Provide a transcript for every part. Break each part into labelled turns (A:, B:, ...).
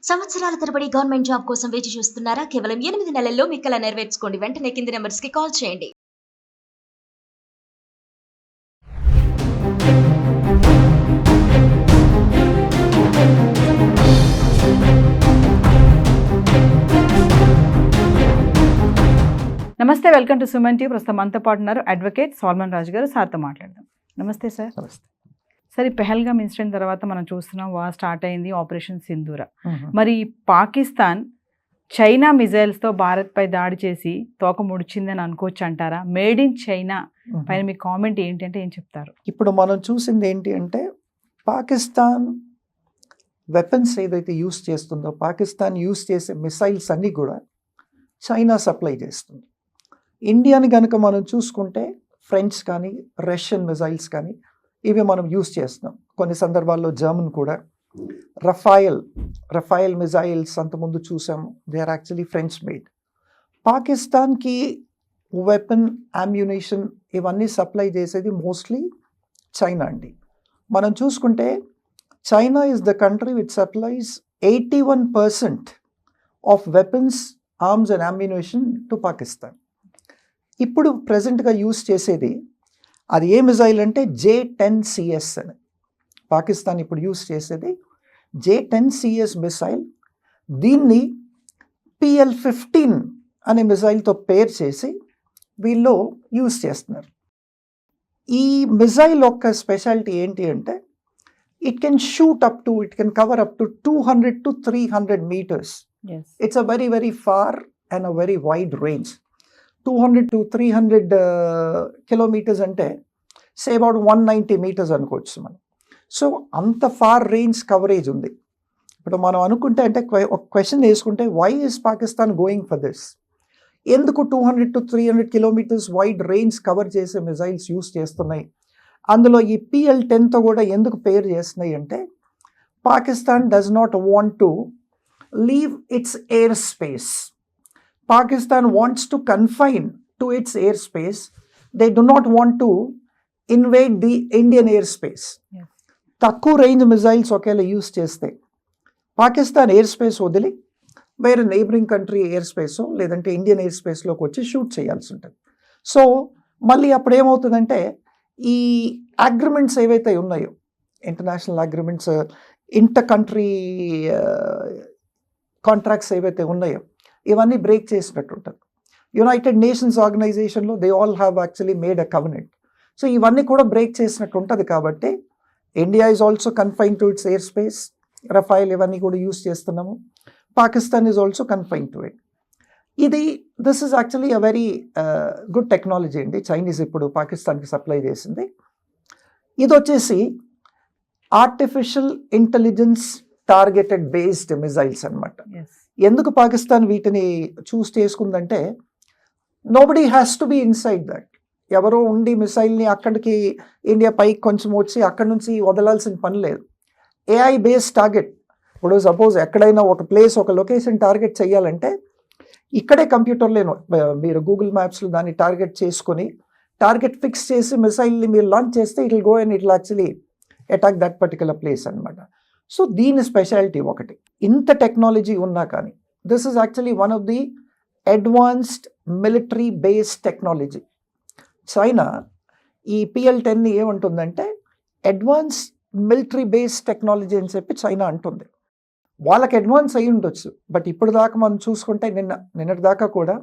A: సంవత్సరాల తరబడి government job కోసం వేచి చూస్తున్నారా? కేవలం 8 నెలల్లో మీ కల నెరవేర్చుకోండి. వెంటనే కింది నంబర్స్‌కి కాల్ చేయండి.
B: నమస్తే, వెల్కమ్ టు సుమన్ టీవీ. ప్రస్తుతం మనతో పాటు ఉన్నారు అడ్వకేట్ సాల్మన్ రాజు గారు. సార్తో మాట్లాడదాం. నమస్తే సార్.
C: నమస్తే.
B: సరే, పెహల్గామ్ ఇన్సిడెంట్ తర్వాత మనం చూస్తున్నాం, వార్ స్టార్ట్ అయింది, ఆపరేషన్ సింధూర. మరి పాకిస్తాన్ చైనా మిజైల్స్తో భారత్పై దాడి చేసి తోక ముడిచిందని అనుకోవచ్చు అంటారా? మేడ్ ఇన్ చైనా పైన మీ కామెంట్ ఏంటంటే ఏం చెప్తారు?
C: ఇప్పుడు మనం చూసింది ఏంటి అంటే, పాకిస్తాన్ వెపన్స్ ఏదైతే యూస్ చేస్తుందో, పాకిస్తాన్ యూస్ చేసే మిసైల్స్ అన్నీ కూడా చైనా సప్లై చేస్తుంది. ఇండియాని కనుక మనం చూసుకుంటే ఫ్రెంచ్ కానీ రష్యన్ మిసైల్స్ కానీ ఇవి మనం యూస్ చేస్తున్నాం. కొన్ని సందర్భాల్లో జర్మన్ కూడా రఫాయల్ మిజైల్స్ అంతకుముందు చూసాము. They are actually French made. పాకిస్తాన్కి వెపన్, అమ్యునేషన్ ఇవన్నీ సప్లై చేసేది మోస్ట్లీ చైనా అండి. మనం చూసుకుంటే China is the country which supplies 81% of weapons, arms and ammunition to Pakistan. ఇప్పుడు ప్రజెంట్గా యూస్ చేసేది అది ఏ మిజైల్ అంటే J-10CS అని. పాకిస్తాన్ ఇప్పుడు యూస్ చేసేది J-10CS మిసైల్. దీన్ని PL-15 అనే మిజైల్తో పేర్ చేసి వీళ్ళు యూస్ చేస్తున్నారు. ఈ మిజైల్ యొక్క స్పెషాలిటీ ఏంటి అంటే, it can cover up to 200 to 300 meters. It's a very, very far and a very wide range. 200 to 300 kilometers అంటే సే అబౌట్ 190 meters అనుకోవచ్చు మనం. సో అంత ఫార్ రేంజ్ కవరేజ్ ఉంది. ఇప్పుడు మనం అనుకుంటే అంటే ఒక క్వశ్చన్ వేసుకుంటే, why is Pakistan going for this? ఎందుకు 200 to 300 kilometers wide range cover చేసే మిజైల్స్ యూస్ చేస్తున్నాయి? అందులో ఈ PL-10తో కూడా ఎందుకు పేర్ చేస్తున్నాయి అంటే, Pakistan does not want to leave its airspace. Pakistan wants to confine to its airspace. They do not want to invade the Indian airspace. తక్కువ రేంజ్ మిజైల్స్ ఒకేలా యూస్ చేస్తే పాకిస్తాన్ ఎయిర్ స్పేస్ వదిలి వేరే నైబరింగ్ కంట్రీ ఎయిర్ స్పేసో లేదంటే Indian air స్పేస్లోకి వచ్చి shoot చేయాల్సి ఉంటుంది. So మళ్ళీ అప్పుడు ఏమవుతుందంటే, ఈ అగ్రిమెంట్స్ ఏవైతే ఉన్నాయో, international agreements, inter country contracts ఏవైతే ఉన్నాయో ఇవన్నీ బ్రేక్ చేసినట్టు ఉంటుంది. యునైటెడ్ నేషన్స్ ఆర్గనైజేషన్లో they all have actually made a covenant. So ఇవన్నీ కూడా బ్రేక్ చేసినట్టు ఉంటుంది. కాబట్టి India is also confine to its air space. Rafale ఇవన్నీ కూడా యూస్ చేస్తున్నాము. Pakistan is also confine to it. This is actually a very good technology అండి. Chinese ఇప్పుడు పాకిస్తాన్కి సప్లై చేసింది. ఇది వచ్చేసి artificial intelligence targeted based missiles అనమాట. ఎందుకు పాకిస్తాన్ వీటిని చూస్ చేసుకుందంటే, nobody has to be inside that. ఎవరో ఉండి మిసైల్ని అక్కడికి ఇండియా పైకి కొంచెం వచ్చి అక్కడి నుంచి వదలాల్సిన పని లేదు. AI based target. ఇప్పుడు సపోజ్ ఎక్కడైనా ఒక ప్లేస్, ఒక లొకేషన్ టార్గెట్ చేయాలంటే ఇక్కడే కంప్యూటర్లో మీరు గూగుల్ మ్యాప్స్లో దాన్ని టార్గెట్ చేసుకొని టార్గెట్ ఫిక్స్ చేసి మిసైల్ని మీరు లాంచ్ చేస్తే it will go and it will actually attack that particular place అనమాట. సో దీని స్పెషాలిటీ ఒకటి. ఇంత టెక్నాలజీ ఉన్నా కానీ this is actually one of the advanced military based technology. China ఈ PL-10ని ఏమంటుందంటే అడ్వాన్స్ మిలిటరీ బేస్డ్ టెక్నాలజీ అని చెప్పి చైనా అంటుంది. వాళ్ళకి అడ్వాన్స్ అయి ఉండొచ్చు, బట్ ఇప్పుడు దాకా మనం చూసుకుంటే నిన్నటి దాకా కూడా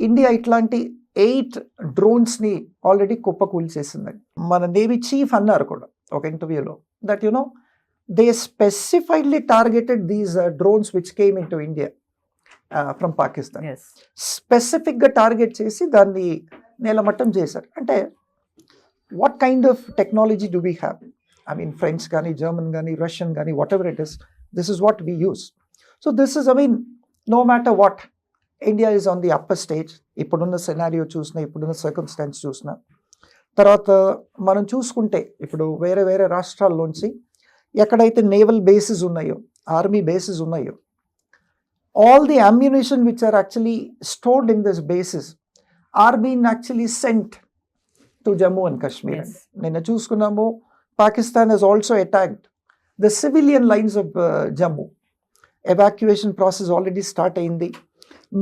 C: ఇండియా ఇట్లాంటి 8 dronesని ఆల్రెడీ కుప్పకూల్చేసిందండి. మన నేవీ చీఫ్ అన్నారు కూడా ఒక ఇంటర్వ్యూలో that they specifically targeted these drones which came into India from Pakistan. Specific గా టార్గెట్ చేసి దాన్ని నేలమట్టం చేశారు. అంటే what kind of technology do we have? I mean French కానీ, జర్మన్ కానీ, రష్యన్ కానీ, whatever it is, this is what we use. So this is, I mean, no matter what, India is on the upper stage. ఇప్పుడున్న scenario చూసినా, ఇప్పుడున్న circumstances చూసినా, తర్వాత మనం చూసుకుంటే ఇప్పుడు వేరే వేరే రాష్ట్రాల్లోంచి ఎక్కడైతే నేవల్ బేసెస్ ఉన్నాయో, ఆర్మీ బేసెస్ ఉన్నాయో, all the ammunition which are actually stored in this bases are been actually sent to Jammu and Kashmir. నిన్న చూసుకున్నాము, Pakistan has also attacked the civilian lines of Jammu. Evacuation process already start అయింది.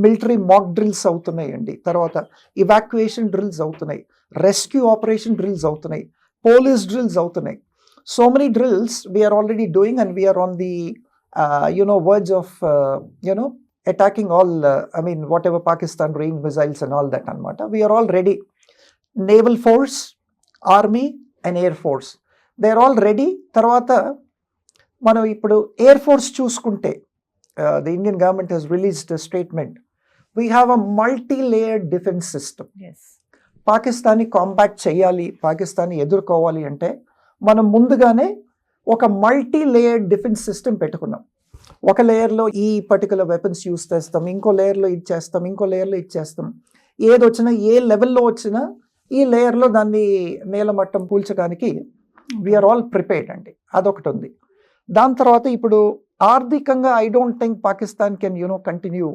C: Military mock drills అవుతున్నాయండి, తర్వాత evacuation drills అవుతున్నాయి, rescue operation drills అవుతున్నాయి, police drills అవుతున్నాయి. So many drills we're already doing and we're on the verge of attacking all, whatever Pakistan range missiles and all that anamata. We are all ready. Naval force, army and air force, they are all ready. Tarvata మనం ఇప్పుడు air force చూసుకుంటే the Indian government has released a statement. We have a multi-layered defense system.
B: Yes.
C: పాకిస్తాన్ని compact చేయాలి, పాకిస్తాన్ని ఎదుర్కోవాలి అంటే మనం ముందుగానే ఒక మల్టీ-లేయర్డ్ డిఫెన్స్ సిస్టమ్ పెట్టుకున్నాం. ఒక లేయర్లో ఈ పర్టికులర్ వెపన్స్ యూస్ చేస్తాం, ఇంకో లేయర్లో ఇది చేస్తాం, ఇంకో లేయర్లో ఇది చేస్తాం. ఏది వచ్చినా, ఏ లెవెల్లో వచ్చినా ఈ లేయర్లో దాన్ని నేలమట్టం కూల్చడానికి వీఆర్ ఆల్ ప్రిపేర్డ్ అండి. అదొకటి ఉంది. దాని తర్వాత ఇప్పుడు ఆర్థికంగా I don't think Pakistan can continue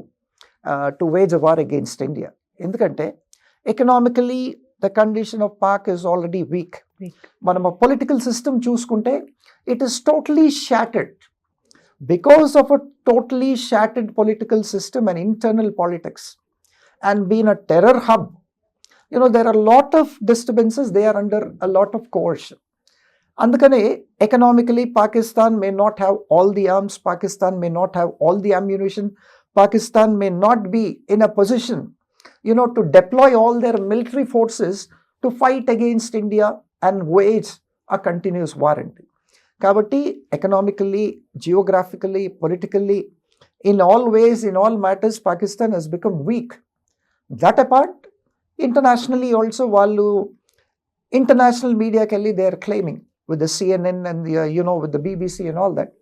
C: to wage a war against India. ఎందుకంటే economically the condition of Pak is already weak. మనం పొలిటికల్ సిస్టమ్ చూసుకుంటే it is totally shattered. Because of a totally shattered political system and internal politics and being a terror hub, there are a lot of disturbances, they are under a lot of coercion. Andukane economically Pakistan may not have all the arms, Pakistan may not have all the ammunition, Pakistan may not be in a position to deploy all their military forces to fight against India and wage a continuous war. కాబట్టి economically, geographically, politically, in all ways, in all matters Pakistan has become weak. That apart internationally also వాళ్ళు international మీడియాకి వెళ్ళి they are claiming with the CNN and with the BBC and all that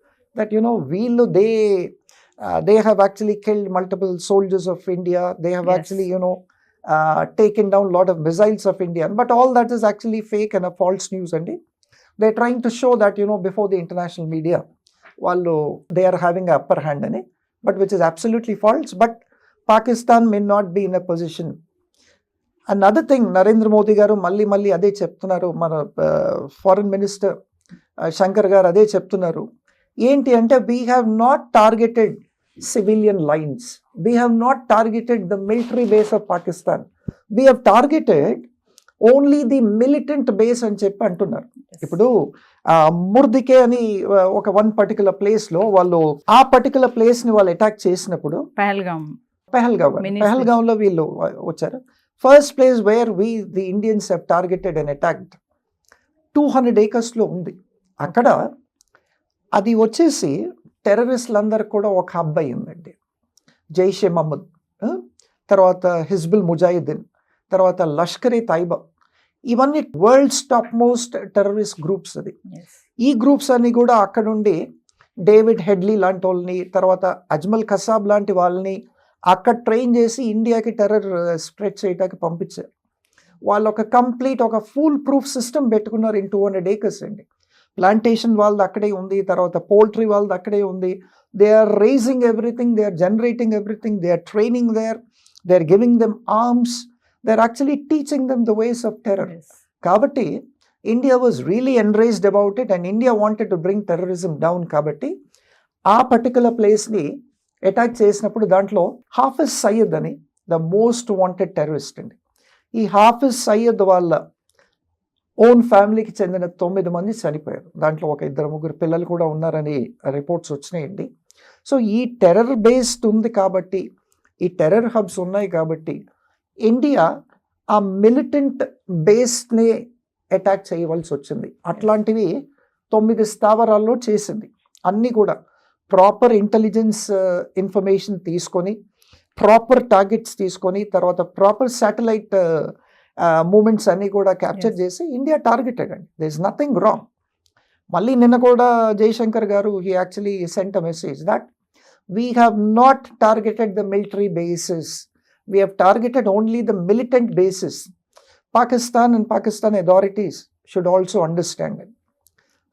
C: వీళ్ళు they have actually killed multiple soldiers of India, they have actually taken down a lot of missiles of India, but all that is actually fake and a false news. And they're trying to show that before the international media they are having an upper hand, but which is absolutely false. But Pakistan may not be in a position. Another thing, Narendra Modi garu malli ade cheptunnaru, mana foreign minister Shankar garu ade cheptunnaru. Enti ante we have not targeted civilian lines, we have not targeted the military base of Pakistan, we have targeted only the militant base అని చెప్పి అంటున్నారు. ఇప్పుడు ముర్దికే అని ఒక one particular place లో వాళ్ళు ఆ particular place ని వాళ్ళు అటాక్ చేసినప్పుడు పెహల్గాం లో వీళ్ళు వచ్చారు. First place where the Indians have targeted and attacked 200 acres లో ఉంది. అక్కడ అది వచ్చేసి టెర్రరిస్టులందరూ కూడా ఒక హబ్ అయ్యిందండి. జైషే మహమ్మద్, తర్వాత హిజ్బుల్ ముజాహిద్దీన్, తర్వాత లష్కరే తైబా, ఇవన్నీ world's top most terrorist groups. అది ఈ గ్రూప్స్ అన్ని కూడా అక్కడ నుండి డేవిడ్ హెడ్లీ లాంటి వాళ్ళని, తర్వాత అజ్మల్ ఖసాబ్ లాంటి వాళ్ళని అక్కడ ట్రైన్ చేసి ఇండియాకి టెర్రర్ స్ప్రెడ్ చేయడానికి పంపించారు. వాళ్ళు ఒక కంప్లీట్ ఒక ఫుల్ ప్రూఫ్ సిస్టమ్ పెట్టుకున్నారు ఇన్ 200 acres అండి. ప్లాంటేషన్ వాళ్ళది అక్కడే ఉంది, తర్వాత పోల్ట్రీ వాళ్ళది అక్కడే ఉంది. They are raising everything, they are generating everything, they are training there, they are giving them arms, they're actually teaching them the ways of terror. Kabatti India was really enraged about it and India wanted to bring terrorism down. Kabatti aa particular place ni attack chesinappudu dantlo Hafiz Saeed ani the most wanted terrorist andi. Ee Hafiz Saeed valla own family ki chendina 9 mandi chanipoyaru. Dantlo oka 2-3 pillalu kuda unnarani reports vachinayandi. So ee terror based undi kabatti, ee terror hubs unnai kabatti India ఆ militant బేస్ని attack చేయవలసి వచ్చింది. అట్లాంటివి 9 స్థావరాల్లో చేసింది. అన్నీ కూడా proper intelligence information తీసుకొని, ప్రాపర్ టార్గెట్స్ తీసుకొని, తర్వాత ప్రాపర్ శాటిలైట్ మూమెంట్స్ అన్నీ కూడా క్యాప్చర్ చేసి ఇండియా టార్గెటెడ్ అండి. There is nothing wrong. మళ్ళీ నిన్న కూడా జయశంకర్ గారు he actually sent a message that we have not targeted the military bases, we have targeted only the militant bases. Pakistan and Pakistan authorities should also understand it.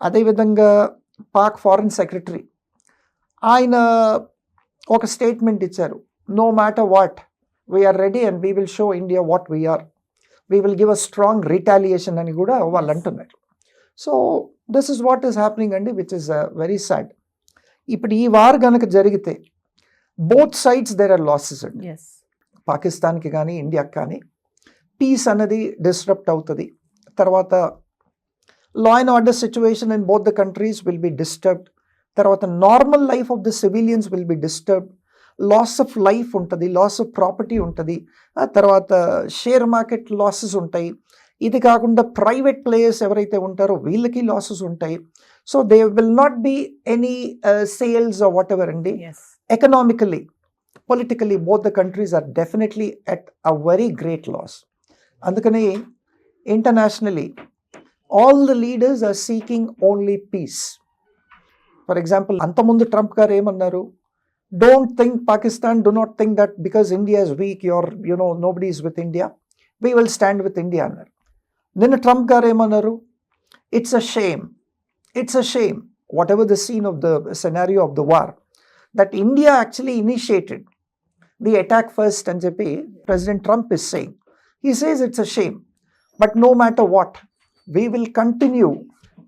C: Ade vidhanga Pak foreign secretary ayana oka statement icharu, no matter what we are ready and we will show India what we are, we will give a strong retaliation ani kuda vallu antunnaru. So this is what is happening andi, which is very sad. ఇప్పుడు ఈ war గనక జరిగితే both sides there are losses అండి.
B: Yes
C: పాకిస్తాన్కి కానీ India కానీ peace అనేది disturb అవుతుంది. తర్వాత law and order situation in both the countries will be disturbed. తర్వాత normal life of the civilians will be disturbed. Loss of life ఉంటుంది, loss of property ఉంటుంది, ఆ తర్వాత షేర్ మార్కెట్ లాసెస్ ఉంటాయి. ఇది కాకుండా ప్రైవేట్ ప్లేయర్స్ ఎవరైతే ఉంటారో వీళ్ళకి లాసెస్ ఉంటాయి. So they will not be any sales or whatever అండి.
B: Yes
C: Economically, politically, both the countries are definitely at a very great loss. Andukane, internationally, all the leaders are seeking only peace. For example, antamundu Trump garu emannaru, don't think Pakistan, do not think that because India is weak, nobody is with India, we will stand with India annaru. Ninna Trump garu emannaru, it's a shame, whatever the scene of the scenario of the war, that India actually initiated the attack first and President Trump is saying. He says it's a shame. But no matter what, we will continue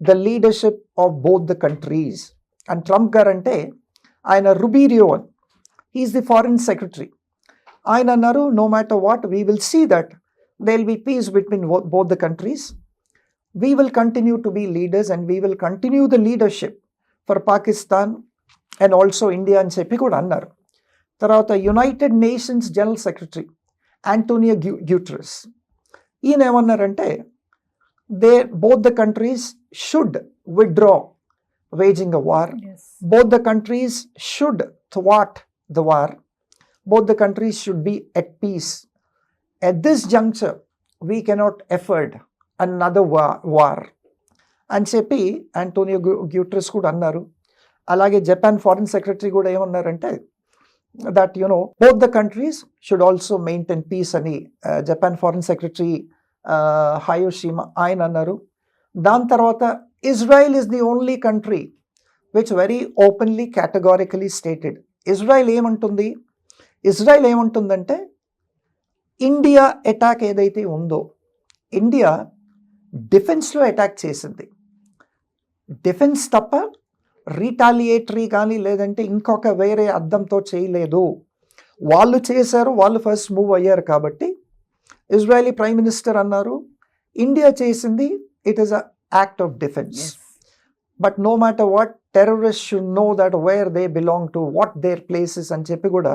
C: the leadership of both the countries. And Trump garante, ayana Rubio, he is the foreign secretary. Ayana naru, no matter what, we will see that there will be peace between both the countries. We will continue to be leaders and we will continue the leadership for Pakistan and also India అని చెప్పి కూడా అన్నారు. తర్వాత United Nations general secretary Antonio Guterres ఈయన ఏమన్నారంటే both the countries should withdraw waging a war.
B: Yes
C: Both the countries should thwart the war. Both the countries should be at peace. At this juncture, we cannot afford another war అని చెప్పి Antonio గ్యూటరస్ కూడా అన్నారు. అలాగే Japan foreign secretary కూడా ఏమన్నారంటే that both the countries should also maintain peace అని Japan foreign secretary హయోషిమా ఆయన అన్నారు. దాని తర్వాత Israel is the only country which very openly categorically stated. Israel ఏమంటుందంటే ఇండియా అటాక్ ఏదైతే ఉందో, ఇండియా డిఫెన్స్లో అటాక్ చేసింది, డిఫెన్స్ తప్ప రీటాలియేటరీ కానీ లేదంటే ఇంకొక వేరే అర్థంతో చేయలేదు. వాళ్ళు చేశారు, వాళ్ళు ఫస్ట్ మూవ్ అయ్యారు. కాబట్టి ఇజ్రాయలీ ప్రైమ్ మినిస్టర్ అన్నారు ఇండియా చేసింది it is a act of defence. But no matter what, terrorist should know that where they belong to, what their places అని చెప్పి కూడా,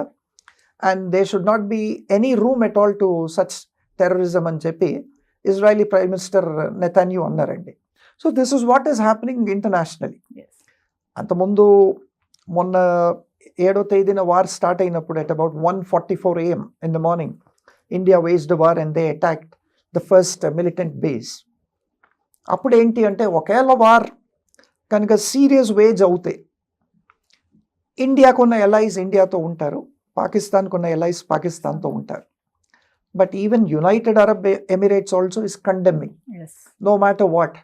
C: and they should not be any room at all to such terrorism అని చెప్పి Israeli prime minister Netanyahu అన్నారండి. So this is what is happening internationally. అంతకుముందు మొన్న 7వ తేదీన వార్ స్టార్ట్ అయినప్పుడు at about 1:44 AM in the morning, India waged a war and they attacked the first militant base. అప్పుడు ఏంటి అంటే ఒకవేళ వార్ కనుక సీరియస్ వేజ్ అవుతే ఇండియాకున్న ఎలైస్ ఇండియాతో ఉంటారు, పాకిస్తాన్కున్న ఎలైస్ పాకిస్తాన్తో ఉంటారు. But even United Arab Emirates also is condemning no matter what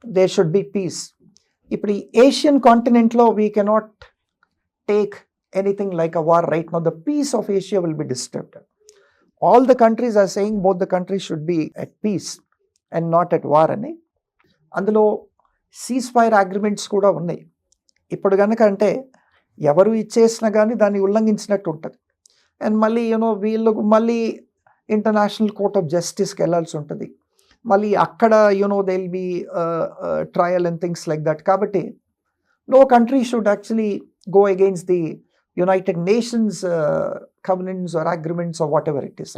C: there should be peace. ఇప్పుడు ఈ ఏషియన్ కాంటినెంట్లో we cannot take anything like a war right now. The peace of Asia will be disturbed. All the countries are saying both the countries should be at peace and not at war అని. అందులో cease fire agreements కూడా ఉన్నాయి. ఇప్పుడు కనుక అంటే ఎవరు ఇచ్చేసినా కానీ దాన్ని ఉల్లంఘించినట్టు ఉంటుంది. అండ్ మళ్ళీ వీళ్ళు మళ్ళీ ఇంటర్నేషనల్ కోర్ట్ ఆఫ్ జస్టిస్కి వెళ్ళాల్సి ఉంటుంది. మళ్ళీ అక్కడ they will be trial and things like that. కాబట్టి no country should actually go against the United Nations covenants or agreements or whatever it is.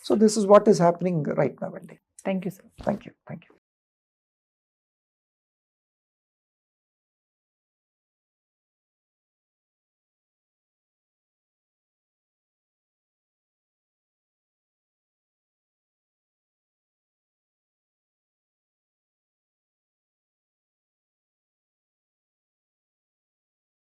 C: So this is what is happening right now.
B: Thank you, sir.
C: Thank you.